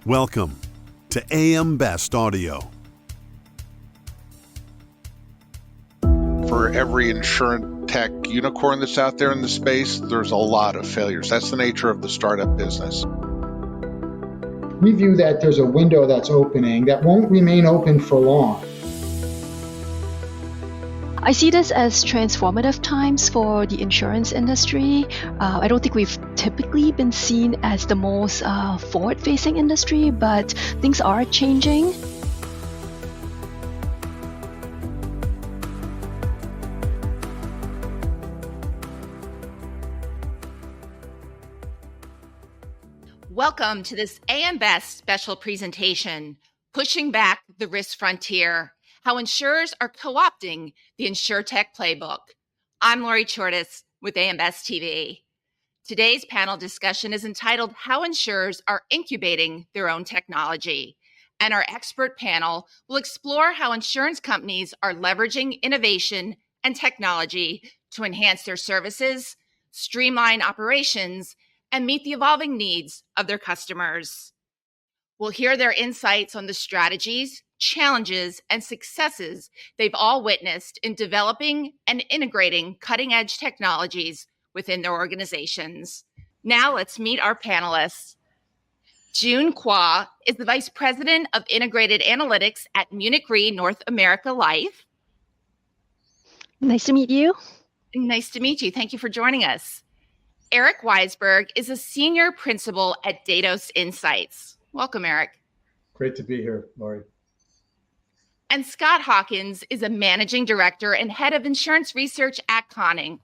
Welcome to AM Best Audio. For every insurance tech unicorn that's out there in the space, there's a lot of failures. That's the nature of the startup business. We view that there's a window that's opening that won't remain open for long. I see this as transformative times for the insurance industry. I don't think we've typically been seen as the most forward-facing industry, but things are changing. Welcome to this AM Best special presentation, Pushing Back the Risk Frontier, How Insurers Are Co-opting the InsurTech Playbook. I'm Lori Chortis with AM Best TV. Today's panel discussion is entitled How Insurers Are Incubating Their Own Technology. And our expert panel will explore how insurance companies are leveraging innovation and technology to enhance their services, streamline operations, and meet the evolving needs of their customers. We'll hear their insights on the strategies, challenges, and successes they've all witnessed in developing and integrating cutting-edge technologies within their organizations. Now let's meet our panelists. June Kwa is the Vice President of Integrated Analytics at Munich Re North America Life. Nice to meet you. Nice to meet you. Thank you for joining us. Eric Weisberg is a Senior Principal at Datos Insights. Welcome, Eric. Great to be here, Lori. And Scott Hawkins is a Managing Director and Head of Insurance Research at Conning.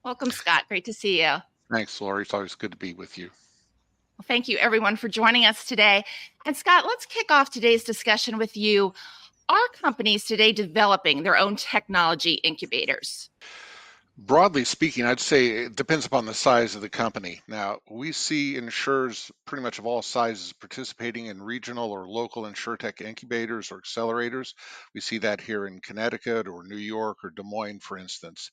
Welcome, Scott. Great to see you. Thanks, Lori. It's always good to be with you. Well, thank you, everyone, for joining us today. And Scott, let's kick off today's discussion with you. Are companies today developing their own technology incubators? Broadly speaking, I'd say it depends upon the size of the company. Now, we see insurers pretty much of all sizes participating in regional or local insurtech incubators or accelerators. We see that here in Connecticut or New York or Des Moines, for instance.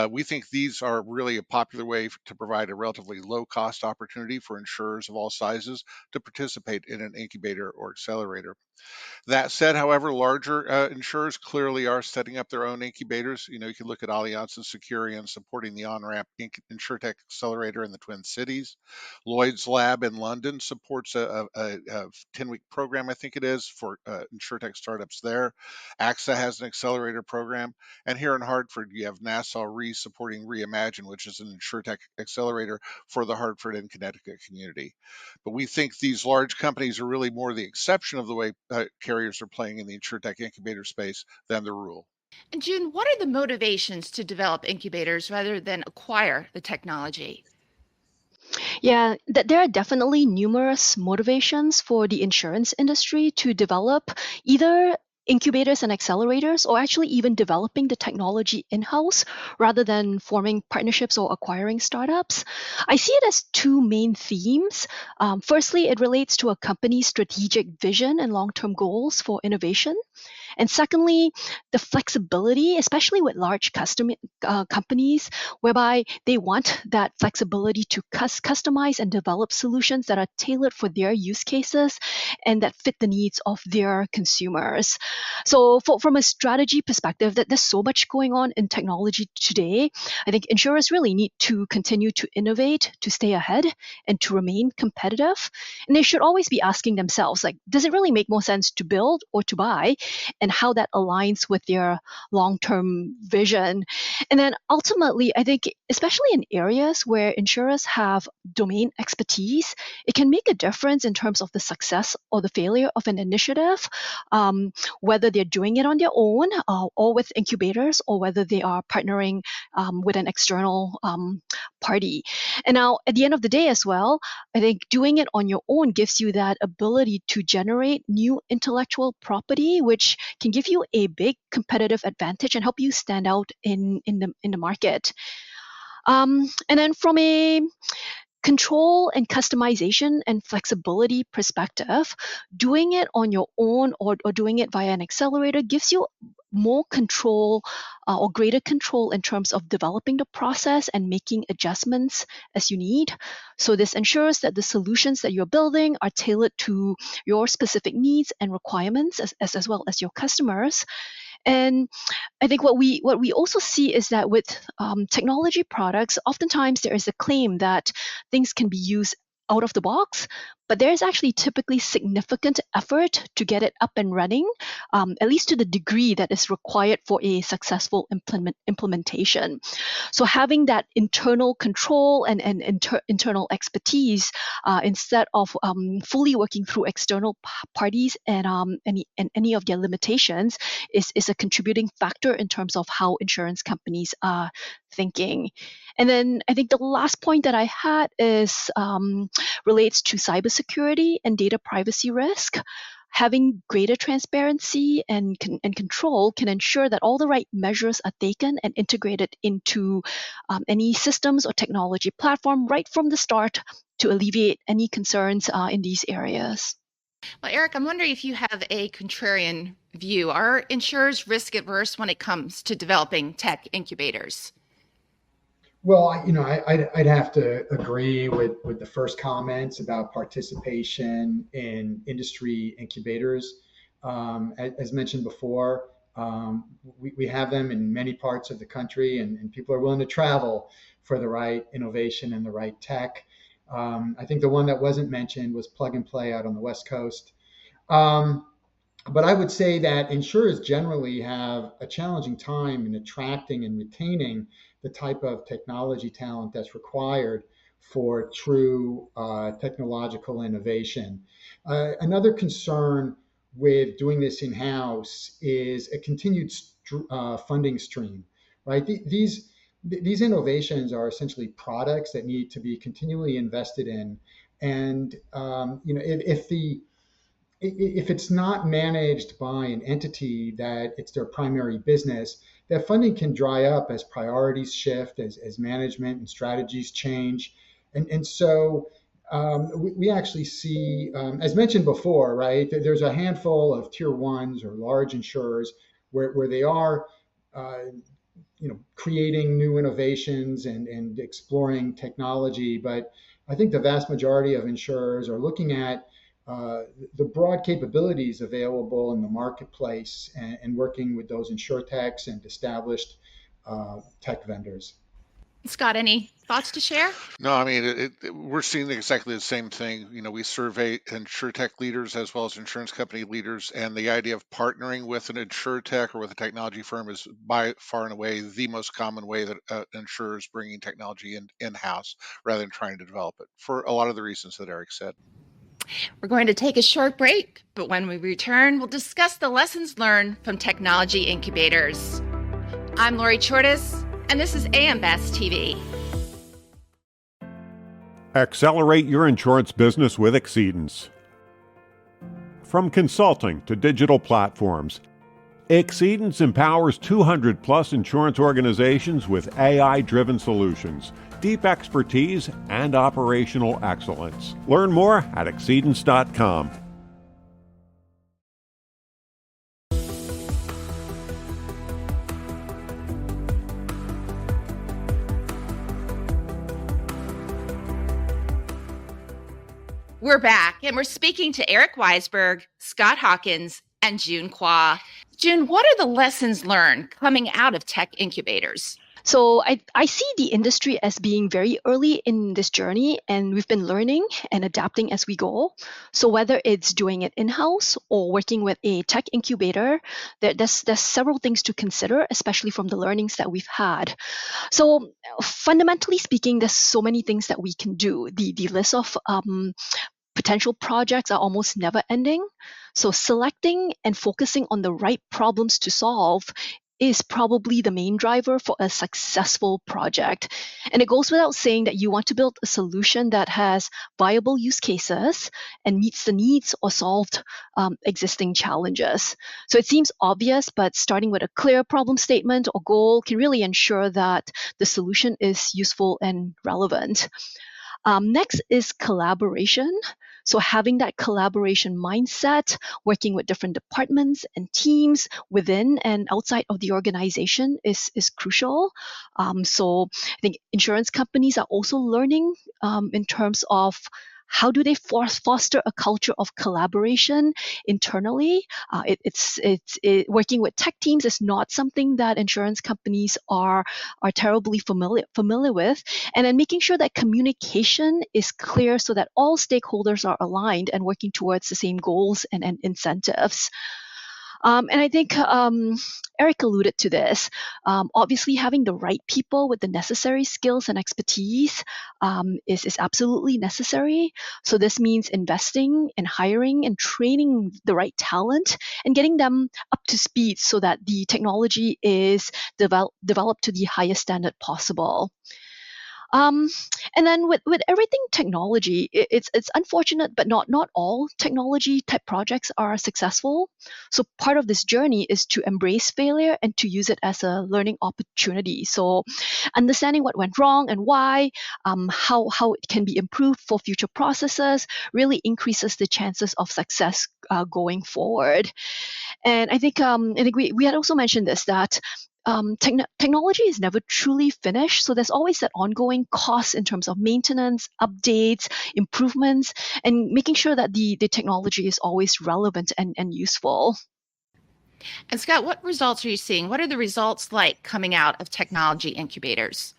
We think these are really a popular way to provide a relatively low-cost opportunity for insurers of all sizes to participate in an incubator or accelerator. That said, however, larger insurers clearly are setting up their own incubators. You can look at Allianz and Securian supporting the on-ramp InsurTech Accelerator in the Twin Cities. Lloyd's Lab in London supports a 10-week program, I think it is, for InsurTech startups there. AXA has an accelerator program. And here in Hartford, you have Nassau Re supporting Reimagine, which is an InsurTech accelerator for the Hartford and Connecticut community. But we think these large companies are really more the exception of the way carriers are playing in the InsurTech incubator space than the rule. And June, what are the motivations to develop incubators rather than acquire the technology? Yeah, there are definitely numerous motivations for the insurance industry to develop either incubators and accelerators, or actually even developing the technology in-house rather than forming partnerships or acquiring startups. I see it as two main themes. Firstly, it relates to a company's strategic vision and long-term goals for innovation. And secondly, the flexibility, especially with large companies, whereby they want that flexibility to customize and develop solutions that are tailored for their use cases and that fit the needs of their consumers. So from a strategy perspective, there's so much going on in technology today. I think insurers really need to continue to innovate, to stay ahead, and to remain competitive. And they should always be asking themselves, does it really make more sense to build or to buy? And how that aligns with their long-term vision. And then ultimately, I think, especially in areas where insurers have domain expertise, it can make a difference in terms of the success or the failure of an initiative, whether they're doing it on their own or with incubators, or whether they are partnering with an external party. And now, at the end of the day as well, I think doing it on your own gives you that ability to generate new intellectual property, which can give you a big competitive advantage and help you stand out in the market. And then from a control and customization and flexibility perspective, doing it on your own or doing it via an accelerator gives you more control or greater control in terms of developing the process and making adjustments as you need. So this ensures that the solutions that you're building are tailored to your specific needs and requirements as well as your customers. And I think what we also see is that with technology products, oftentimes there is a claim that things can be used out of the box, but there is actually typically significant effort to get it up and running, at least to the degree that is required for a successful implementation. So having that internal control and internal expertise instead of fully working through external parties and any of their limitations is a contributing factor in terms of how insurance companies are thinking. And then I think the last point that I had is relates to cybersecurity and data privacy risk. Having greater transparency and control can ensure that all the right measures are taken and integrated into any systems or technology platform right from the start to alleviate any concerns in these areas. Well, Eric, I'm wondering if you have a contrarian view. Are insurers risk adverse when it comes to developing tech incubators? Well, I'd have to agree with the first comments about participation in industry incubators. As mentioned before, we have them in many parts of the country, and people are willing to travel for the right innovation and the right tech. I think the one that wasn't mentioned was Plug and Play out on the West Coast. But I would say that insurers generally have a challenging time in attracting and retaining the type of technology talent that's required for true technological innovation. Another concern with doing this in-house is a continued funding stream, right? These innovations are essentially products that need to be continually invested in, and if it's not managed by an entity that it's their primary business, that funding can dry up as priorities shift, as management and strategies change. And so we actually see, as mentioned before, right, there's a handful of tier ones or large insurers where they are creating new innovations and exploring technology. But I think the vast majority of insurers are looking at the broad capabilities available in the marketplace and working with those insurtechs and established tech vendors. Scott, any thoughts to share? No, I mean, we're seeing exactly the same thing. We survey insurtech leaders as well as insurance company leaders, and the idea of partnering with an insurtech or with a technology firm is by far and away the most common way that insurers bringing technology in-house rather than trying to develop it for a lot of the reasons that Eric said. We're going to take a short break, but when we return, we'll discuss the lessons learned from technology incubators. I'm Lori Chortis, and this is AM Best TV. Accelerate your insurance business with Exceedance. From consulting to digital platforms, Exceedance empowers 200-plus insurance organizations with AI-driven solutions, deep expertise, and operational excellence. Learn more at Exceedance.com. We're back, and we're speaking to Eric Weisberg, Scott Hawkins, and June Kwa. June, what are the lessons learned coming out of tech incubators? So I see the industry as being very early in this journey, and we've been learning and adapting as we go. So whether it's doing it in-house or working with a tech incubator, there's several things to consider, especially from the learnings that we've had. So fundamentally speaking, there's so many things that we can do. The list of potential projects are almost never ending. So selecting and focusing on the right problems to solve is probably the main driver for a successful project. And it goes without saying that you want to build a solution that has viable use cases and meets the needs or solved existing challenges. So it seems obvious, but starting with a clear problem statement or goal can really ensure that the solution is useful and relevant. Next is collaboration. So having that collaboration mindset, working with different departments and teams within and outside of the organization is crucial. So I think insurance companies are also learning in terms of how do they foster a culture of collaboration internally. Working with tech teams is not something that insurance companies are terribly familiar with, and then making sure that communication is clear so that all stakeholders are aligned and working towards the same goals and incentives. And I think Eric alluded to this. Obviously, having the right people with the necessary skills and expertise is absolutely necessary. So this means investing in hiring and training the right talent and getting them up to speed so that the technology is developed to the highest standard possible. Um, and then with everything technology, it's unfortunate, but not all technology type projects are successful. So part of this journey is to embrace failure and to use it as a learning opportunity. So understanding what went wrong and why, how it can be improved for future processes, really increases the chances of success going forward. And I think we had also mentioned this that technology is never truly finished. So there's always that ongoing cost in terms of maintenance, updates, improvements, and making sure that the technology is always relevant and useful. And Scott, what results are you seeing? What are the results like coming out of technology incubators?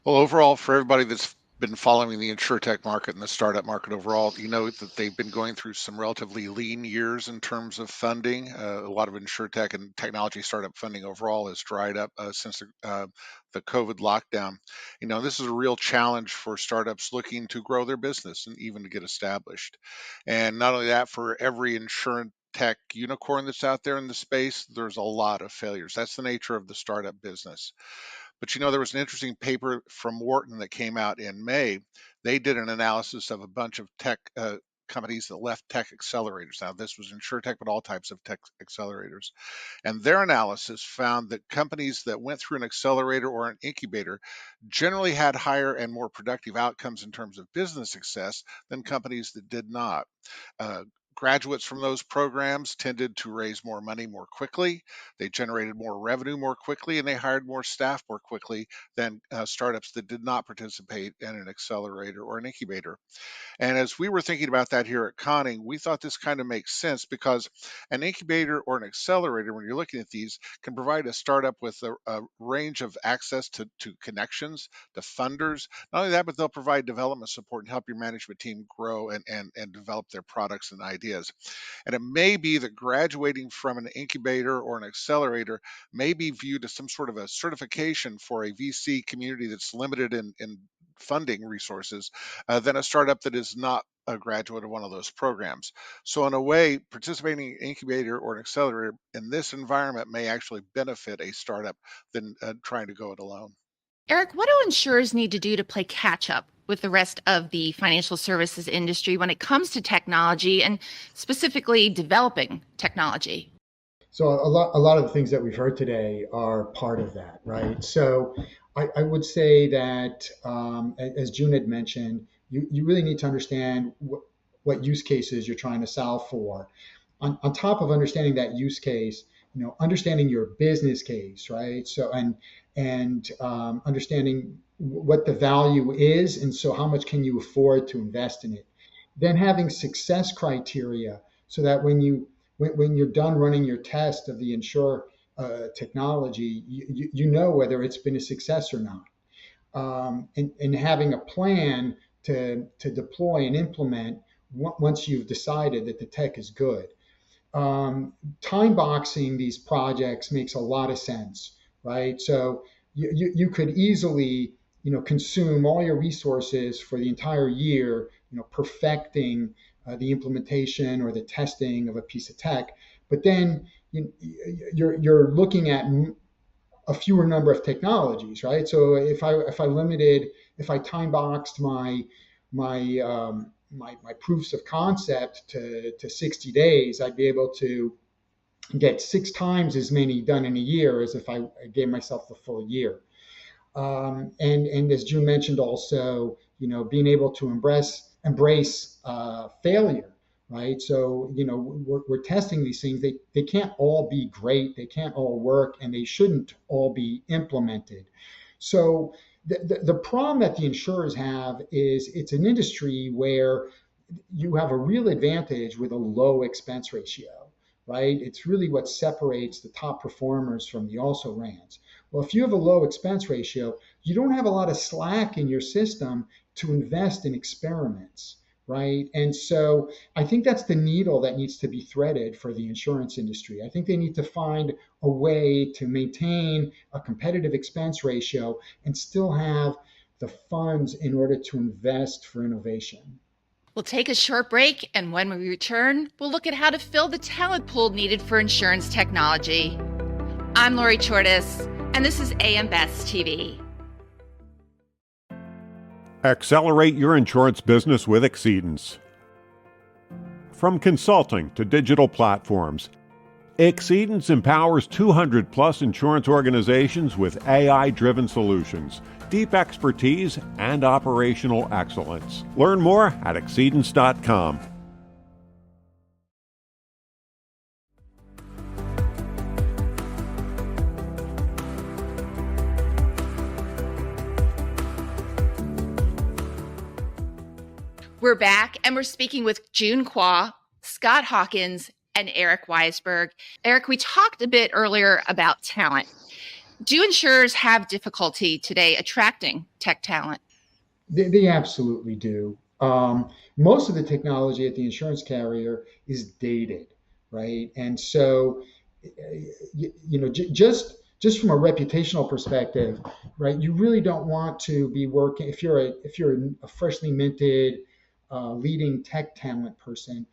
Well, overall, for everybody that's been following the insurtech market and the startup market overall, you know that they've been going through some relatively lean years in terms of funding. A lot of insurtech and technology startup funding overall has dried up since the COVID lockdown. You know, this is a real challenge for startups looking to grow their business and even to get established. And not only that, for every insurance tech unicorn that's out there in the space, there's a lot of failures. That's the nature of the startup business. But you know, there was an interesting paper from Wharton that came out in May. They did an analysis of a bunch of tech companies that left tech accelerators. Now, this was insurtech, but all types of tech accelerators. And their analysis found that companies that went through an accelerator or an incubator generally had higher and more productive outcomes in terms of business success than companies that did not. Uh, Graduates from those programs tended to raise more money more quickly. They generated more revenue more quickly, and they hired more staff more quickly than startups that did not participate in an accelerator or an incubator. And as we were thinking about that here at Conning, we thought this kind of makes sense because an incubator or an accelerator, when you're looking at these, can provide a startup with a range of access to connections, to funders. Not only that, but they'll provide development support and help your management team grow and develop their products and ideas. And it may be that graduating from an incubator or an accelerator may be viewed as some sort of a certification for a VC community that's limited in funding resources than a startup that is not a graduate of one of those programs. So in a way, participating in an incubator or an accelerator in this environment may actually benefit a startup than trying to go it alone. Eric, what do insurers need to do to play catch up with the rest of the financial services industry when it comes to technology and specifically developing technology? So a lot of the things that we've heard today are part of that, right? So I would say that, as June had mentioned, you really need to understand what use cases you're trying to solve for. On top of understanding that use case, understanding your business case, right? So and understanding what the value is, and so how much can you afford to invest in it. Then having success criteria so that when you're done running your test of the Insure technology, you know whether it's been a success or not, and having a plan to deploy and implement once you've decided that the tech is good. Time boxing these projects makes a lot of sense, right? So you could easily consume all your resources for the entire year, perfecting the implementation or the testing of a piece of tech, but then you're looking at a fewer number of technologies, right? So if I time boxed my proofs of concept to 60 days, I'd be able to get 6 times as many done in a year as if I gave myself the full year. And as June mentioned, also being able to embrace failure, right? So, we're testing these things. They can't all be great. They can't all work, and they shouldn't all be implemented. So the problem that the insurers have is it's an industry where you have a real advantage with a low expense ratio, right? It's really what separates the top performers from the also rans. Well, if you have a low expense ratio, you don't have a lot of slack in your system to invest in experiments, right? And so I think that's the needle that needs to be threaded for the insurance industry. I think they need to find a way to maintain a competitive expense ratio and still have the funds in order to invest for innovation. We'll take a short break, and when we return, we'll look at how to fill the talent pool needed for insurance technology. I'm Lori Chortis, and this is AM Best TV. Accelerate your insurance business with Exceedance. From consulting to digital platforms, Exceedance empowers 200-plus insurance organizations with AI-driven solutions, deep expertise, and operational excellence. Learn more at exceedance.com. We're back, and we're speaking with June Kwa, Scott Hawkins, and Eric Weisberg. Eric, we talked a bit earlier about talent. Do insurers have difficulty today attracting tech talent? They absolutely do. Most of the technology at the insurance carrier is dated, right? And so, just from a reputational perspective, right? You really don't want to be working if you're a freshly minted leading tech talent person.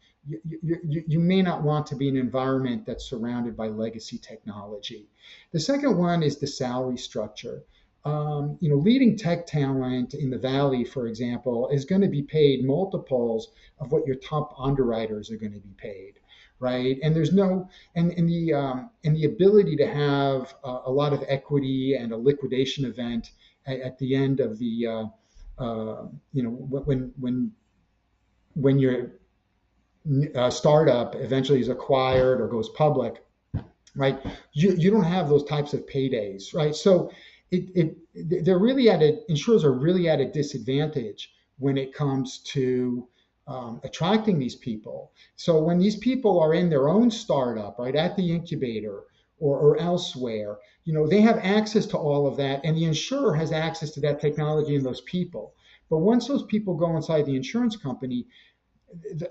You may not want to be in an environment that's surrounded by legacy technology. The second one is the salary structure. Leading tech talent in the Valley, for example, is going to be paid multiples of what your top underwriters are going to be paid, right? And there's no and the ability to have a lot of equity and a liquidation event at the end of the when your startup eventually is acquired or goes public, right? You don't have those types of paydays, right? So insurers are really at a disadvantage when it comes to attracting these people. So when these people are in their own startup, right, at the incubator or elsewhere, they have access to all of that, and the insurer has access to that technology and those people. But once those people go inside the insurance company,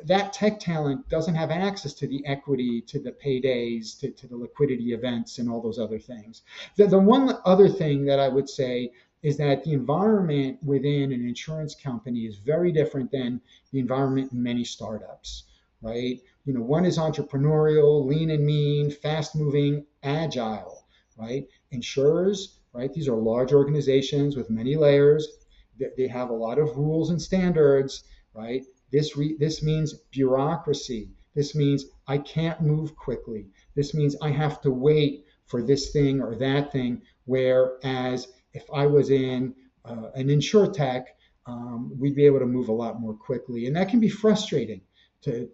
that tech talent doesn't have access to the equity, to the paydays, to the liquidity events, and all those other things. The one other thing that I would say is that the environment within an insurance company is very different than the environment in many startups, right? One is entrepreneurial, lean and mean, fast moving, agile, right? Insurers, right? These are large organizations with many layers. They have a lot of rules and standards, right? This means bureaucracy. This means I can't move quickly. This means I have to wait for this thing or that thing. Whereas if I was in an insurtech, we'd be able to move a lot more quickly, and that can be frustrating to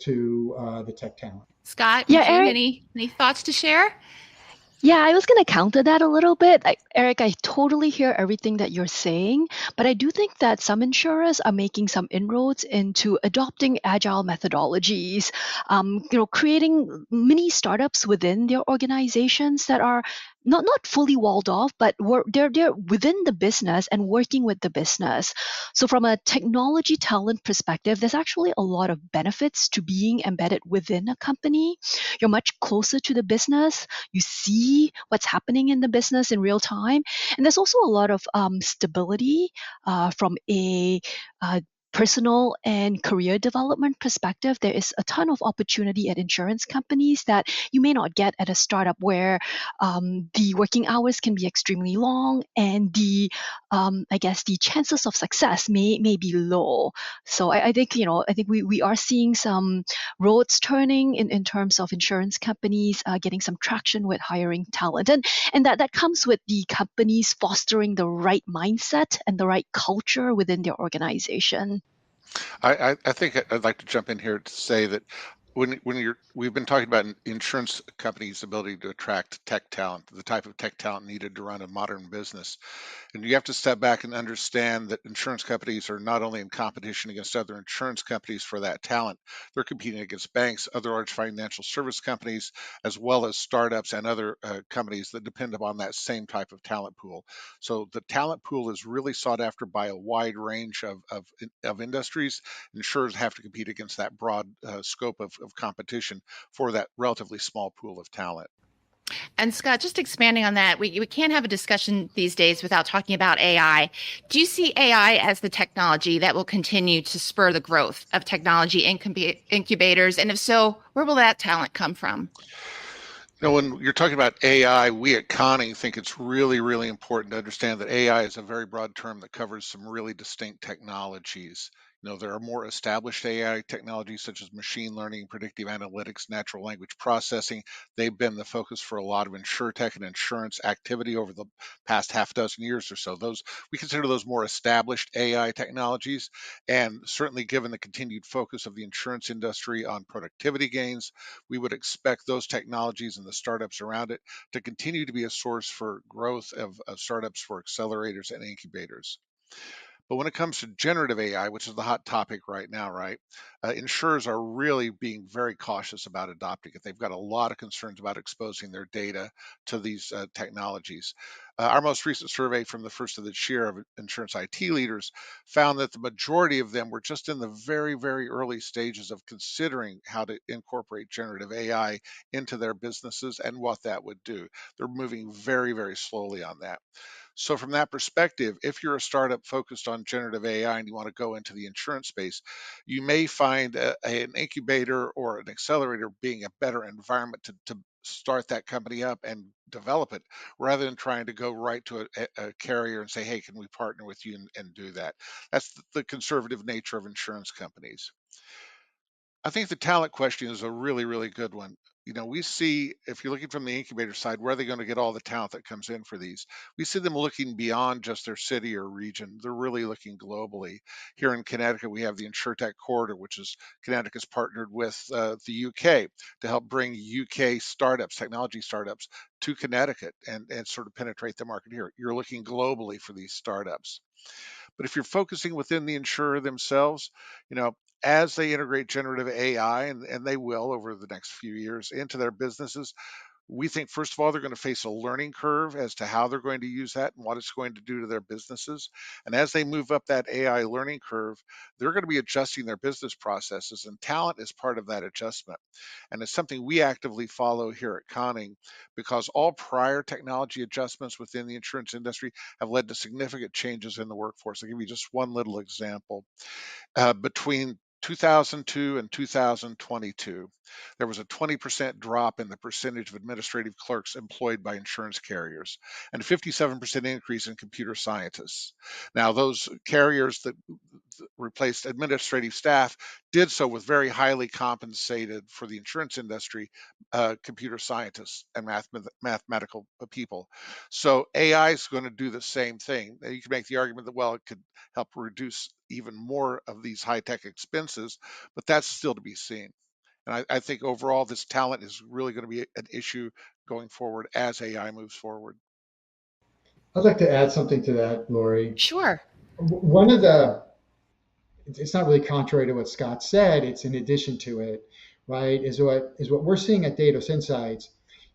the tech talent. Scott, Yeah, Eric, any thoughts to share? Yeah, I was going to counter that a little bit. Eric, I totally hear everything that you're saying, but I do think that some insurers are making some inroads into adopting agile methodologies, creating mini startups within their organizations that are not fully walled off, but they're within the business and working with the business. So from a technology talent perspective, there's actually a lot of benefits to being embedded within a company. You're much closer to the business. You see what's happening in the business in real time. And there's also a lot of stability from a personal and career development perspective. There is a ton of opportunity at insurance companies that you may not get at a startup where the working hours can be extremely long and the chances of success may be low. So I think we are seeing some roads turning in terms of insurance companies getting some traction with hiring talent, and that comes with the companies fostering the right mindset and the right culture within their organization. I think I'd like to jump in here to say that we've been talking about insurance companies' ability to attract tech talent, the type of tech talent needed to run a modern business. And you have to step back and understand that insurance companies are not only in competition against other insurance companies for that talent, they're competing against banks, other large financial service companies, as well as startups and other companies that depend upon that same type of talent pool. So the talent pool is really sought after by a wide range of industries. Insurers have to compete against that broad scope of competition for that relatively small pool of talent. And Scott, just expanding on that, we can't have a discussion these days without talking about AI. Do you see AI as the technology that will continue to spur the growth of technology incubators? And if so, where will that talent come from? When you're talking about AI, we at Conning think it's really, really important to understand that AI is a very broad term that covers some really distinct technologies. There are more established AI technologies such as machine learning, predictive analytics, natural language processing. They've been the focus for a lot of insurtech and insurance activity over the past half dozen years or so. We consider those more established AI technologies, and certainly given the continued focus of the insurance industry on productivity gains, we would expect those technologies and the startups around it to continue to be a source for growth of startups for accelerators and incubators. But when it comes to generative AI, which is the hot topic right now, right, insurers are really being very cautious about adopting it. They've got a lot of concerns about exposing their data to these technologies. Our most recent survey from the first of this year of insurance IT leaders found that the majority of them were just in the very, very early stages of considering how to incorporate generative AI into their businesses and what that would do. They're moving very, very slowly on that. So from that perspective, if you're a startup focused on generative AI and you want to go into the insurance space, you may find an incubator or an accelerator being a better environment to start that company up and develop it, rather than trying to go right to a carrier and say, hey, can we partner with you and do that? That's the conservative nature of insurance companies. I think the talent question is a really, really good one. We see, if you're looking from the incubator side, where are they going to get all the talent that comes in for these? We see them looking beyond just their city or region. They're really looking globally. Here in Connecticut, we have the InsurTech Corridor, which is Connecticut's partnered with the UK to help bring UK startups, technology startups, to Connecticut and sort of penetrate the market here. You're looking globally for these startups. But if you're focusing within the insurer themselves, you know, as they integrate generative AI, and they will over the next few years into their businesses, we think, first of all, they're going to face a learning curve as to how they're going to use that and what it's going to do to their businesses. And as they move up that AI learning curve, they're going to be adjusting their business processes, and talent is part of that adjustment. And it's something we actively follow here at Conning, because all prior technology adjustments within the insurance industry have led to significant changes in the workforce. I'll give you just one little example. Between 2002 and 2022, there was a 20% drop in the percentage of administrative clerks employed by insurance carriers and a 57% increase in computer scientists. Now, those carriers that replaced administrative staff did so with very highly compensated, for the insurance industry, computer scientists and mathematical people. So AI is going to do the same thing. You can make the argument that, well, it could help reduce even more of these high-tech expenses, but that's still to be seen. And I think overall, this talent is really going to be an issue going forward as AI moves forward. I'd like to add something to that, Lori. Sure. One of the, it's not really contrary to what Scott said, it's in addition to it, right? Is what we're seeing at Datos Insights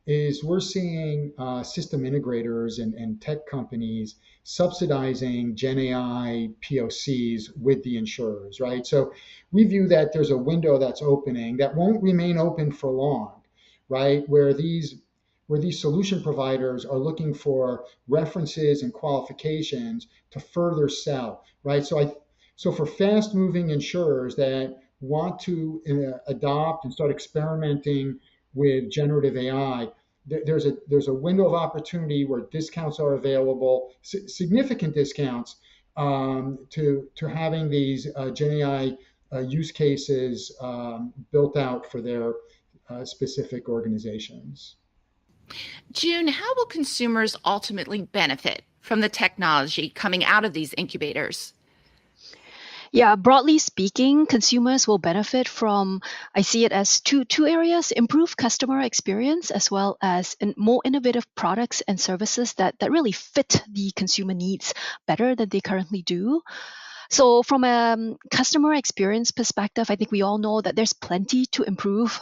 is we're seeing system integrators and tech companies subsidizing Gen AI POCs with the insurers, right? So we view that there's a window that's opening that won't remain open for long, right? Where these solution providers are looking for references and qualifications to further sell, right? So for fast moving insurers that want to adopt and start experimenting with generative AI, there's a window of opportunity where discounts are available, significant discounts, to having these Gen AI use cases built out for their specific organizations. June, how will consumers ultimately benefit from the technology coming out of these incubators? Yeah, broadly speaking, consumers will benefit from, I see it as two areas: improve customer experience as well as more innovative products and services that really fit the consumer needs better than they currently do. So, from a customer experience perspective, I think we all know that there's plenty to improve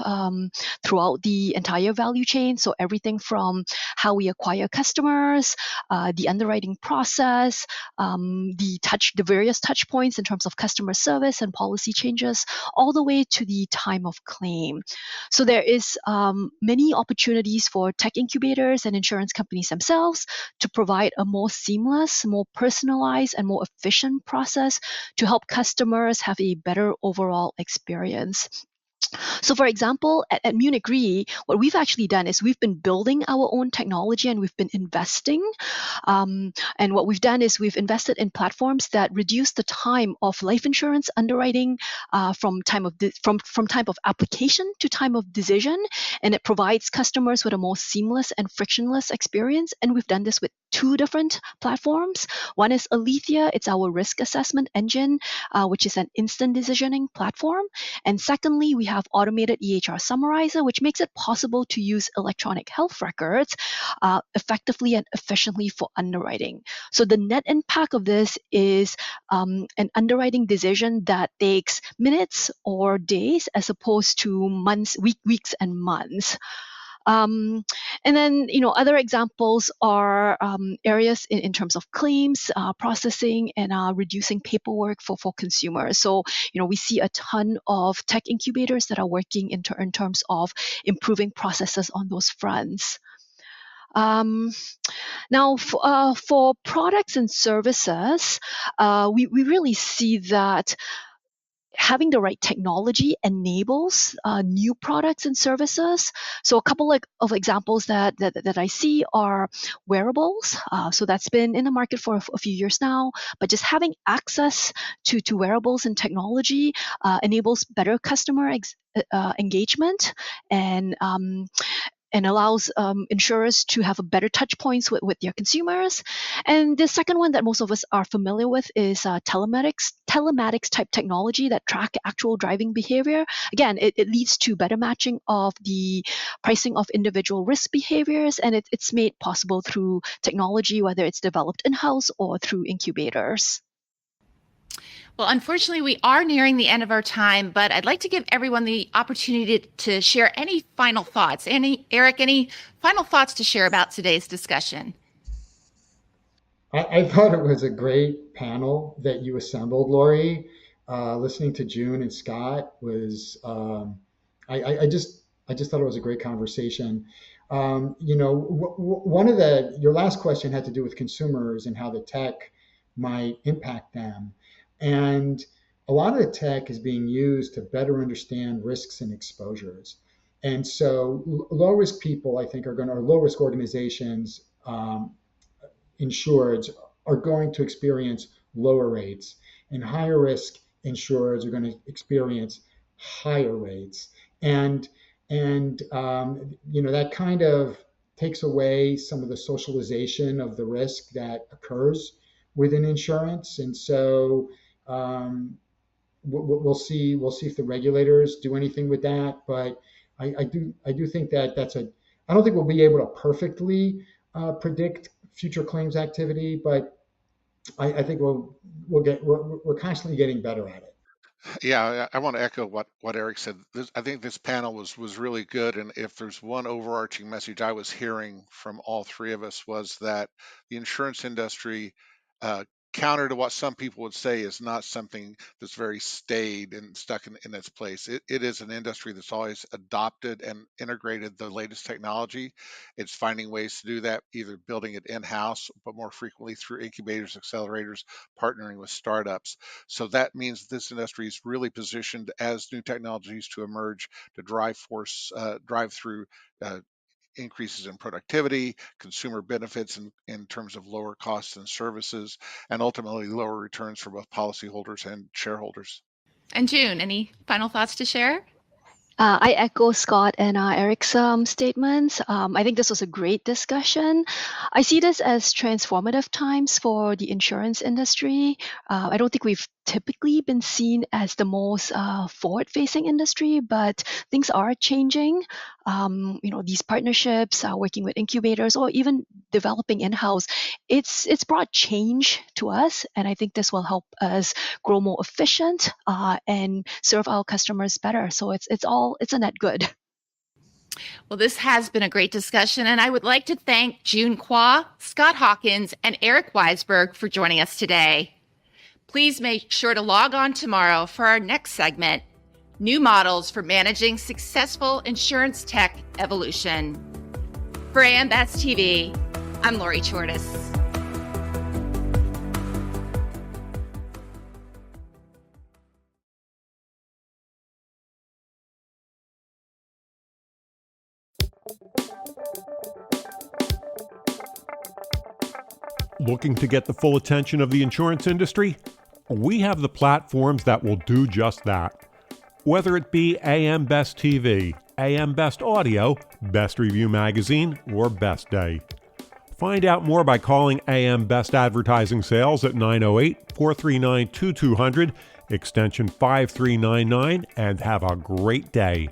throughout the entire value chain. So, everything from how we acquire customers, the underwriting process, the various touch points in terms of customer service and policy changes, all the way to the time of claim. So, there is many opportunities for tech incubators and insurance companies themselves to provide a more seamless, more personalized, and more efficient process to help customers have a better overall experience. So, for example, at Munich Re, what we've actually done is we've been building our own technology and we've been investing. And what we've done is we've invested in platforms that reduce the time of life insurance underwriting from time of application to time of decision, and it provides customers with a more seamless and frictionless experience. And we've done this with two different platforms. One is Alethea; it's our risk assessment engine, which is an instant decisioning platform. And secondly, we have automated EHR Summarizer, which makes it possible to use electronic health records effectively and efficiently for underwriting. So the net impact of this is an underwriting decision that takes minutes or days as opposed to weeks and months. And then, other examples are areas in terms of claims processing and reducing paperwork for consumers. So, we see a ton of tech incubators that are working in terms of improving processes on those fronts. Now, for products and services, we really see that having the right technology enables new products and services. So a couple of examples that I see are wearables. So that's been in the market for a few years now, but just having access to wearables and technology enables better customer engagement and allows insurers to have a better touch points with their consumers. And the second one that most of us are familiar with is telematics type technology that track actual driving behavior. Again, it leads to better matching of the pricing of individual risk behaviors, and it's made possible through technology, whether it's developed in-house or through incubators. Well, unfortunately, we are nearing the end of our time, but I'd like to give everyone the opportunity to share any final thoughts. Eric, any final thoughts to share about today's discussion? I thought it was a great panel that you assembled, Lori. Listening to June and Scott was, I just thought it was a great conversation. One of your last question had to do with consumers and how the tech might impact them. And a lot of the tech is being used to better understand risks and exposures. And so low risk people, I think, or low risk organizations, insureds, are going to experience lower rates, and higher risk insurers are going to experience higher rates. And that kind of takes away some of the socialization of the risk that occurs within insurance. And so we'll see if the regulators do anything with that. But I do think that I don't think we'll be able to perfectly predict future claims activity, but I think we're constantly getting better at it. Yeah, I want to echo what Eric said. I think this panel was really good, and if there's one overarching message I was hearing from all three of us was that the insurance industry, counter to what some people would say, is not something that's very staid and stuck in its place. It is an industry that's always adopted and integrated the latest technology. It's finding ways to do that, either building it in-house, but more frequently through incubators, accelerators, partnering with startups. So that means this industry is really positioned as new technologies to emerge to drive through increases in productivity, consumer benefits in terms of lower costs and services, and ultimately lower returns for both policyholders and shareholders. And June, any final thoughts to share? I echo Scott and Eric's statements. I think this was a great discussion. I see this as transformative times for the insurance industry. I don't think we've typically been seen as the most forward-facing industry, but things are changing. These partnerships, working with incubators, or even developing in-house, it's brought change to us, and I think this will help us grow more efficient and serve our customers better. So it's a net good. Well, this has been a great discussion, and I would like to thank June Kwa, Scott Hawkins, and Eric Weisberg for joining us today. Please make sure to log on tomorrow for our next segment, New Models for Managing Successful Insurance Tech Evolution. For AM Best TV, I'm Lori Chortis. Looking to get the full attention of the insurance industry? We have the platforms that will do just that. Whether it be AM Best TV, AM Best Audio, Best Review Magazine, or Best Day. Find out more by calling AM Best Advertising Sales at 908-439-2200, extension 5399, and have a great day.